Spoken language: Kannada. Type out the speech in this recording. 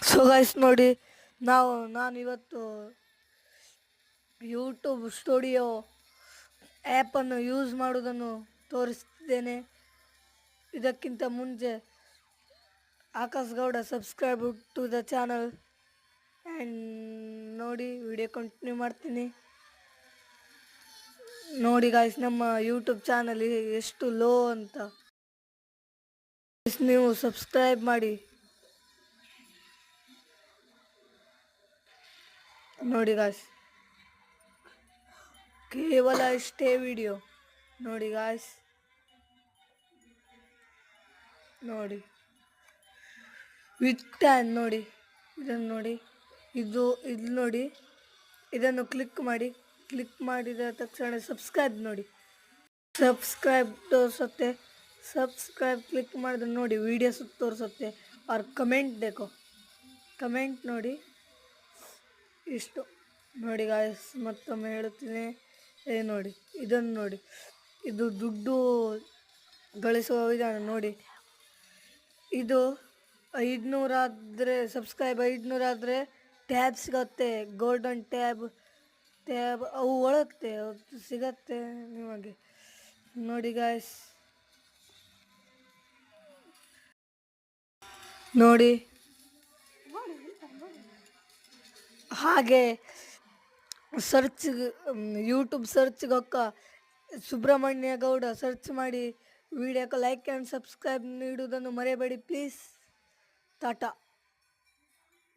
ಸೊ ಗೈಸ್ ನೋಡಿ, ನಾನು ಇವತ್ತು ಯೂಟ್ಯೂಬ್ ಸ್ಟುಡಿಯೋ ಆ್ಯಪನ್ನು ಯೂಸ್ ಮಾಡುವುದನ್ನು ತೋರಿಸ್ತಿದ್ದೇನೆ. ಇದಕ್ಕಿಂತ ಮುಂಚೆ Akash Gowda subscribe to the channel and ನೋಡಿ ವಿಡಿಯೋ ಕಂಟಿನ್ಯೂ ಮಾಡ್ತೀನಿ. ನೋಡಿ ಗಾಯ್ಸ್, ನಮ್ಮ ಯೂಟ್ಯೂಬ್ ಚಾನಲ್ ಎಷ್ಟು ಲೋ ಅಂತ. ನೀವು ಸಬ್ಸ್ಕ್ರೈಬ್ ಮಾಡಿ. ನೋಡಿ ಗಾಯ್ಸ್, ಕೇವಲ ಇಷ್ಟೇ ವಿಡಿಯೋ. ನೋಡಿ ಗಾಯ್ಸ್, ನೋಡಿ ವಿತ್ ಟ್ಯಾನ್ ನೋಡಿ, ಇದನ್ನು ನೋಡಿ, ಇದು ನೋಡಿ, ಇದನ್ನು ಕ್ಲಿಕ್ ಮಾಡಿ. ಕ್ಲಿಕ್ ಮಾಡಿದ ತಕ್ಷಣ ಸಬ್ಸ್ಕ್ರೈಬ್ ನೋಡಿ, ಸಬ್ಸ್ಕ್ರೈಬ್ ತೋರಿಸುತ್ತೆ. ಸಬ್ಸ್ಕ್ರೈಬ್ ಕ್ಲಿಕ್ ಮಾಡಿದ್ರೆ ನೋಡಿ ವೀಡಿಯೋಸ್ ತೋರಿಸುತ್ತೆ. ಅವ್ರ ಕಮೆಂಟ್ ಬೇಕೋ, ಕಮೆಂಟ್ ನೋಡಿ. ಇಷ್ಟು ನೋಡಿ ಗಾಯ್ಸ್, ಮತ್ತೊಮ್ಮೆ ಹೇಳುತ್ತೀನಿ. ನೋಡಿ, ಇದನ್ನು ನೋಡಿ, ಇದು ದುಡ್ಡು ಗಳಿಸುವ ವಿಧಾನ ನೋಡಿ. ಇದು 500 ಆದರೆ, ಸಬ್ಸ್ಕ್ರೈಬ್ 500 ಆದರೆ ಟ್ಯಾಬ್ ಸಿಗತ್ತೆ, ಗೋಲ್ಡನ್ ಟ್ಯಾಬ್ ಅವು ಒಳತ್ತೆ, ಸಿಗತ್ತೆ ನಿಮಗೆ. ನೋಡಿ ಗಾಯ್ಸ್, ನೋಡಿ. ಹಾಗೆ ಯೂಟ್ಯೂಬ್ ಸರ್ಚ್ಗೆ ಹೊಕ್ಕ ಸುಬ್ರಹ್ಮಣ್ಯ ಗೌಡ ಸರ್ಚ್ ಮಾಡಿ ವಿಡಿಯೋಕ್ಕೆ ಲೈಕ್ ಆ್ಯಂಡ್ ಸಬ್ಸ್ಕ್ರೈಬ್ ನೀಡುವುದನ್ನು ಮರೆಯಬೇಡಿ ಪ್ಲೀಸ್. ಟಾಟಾ.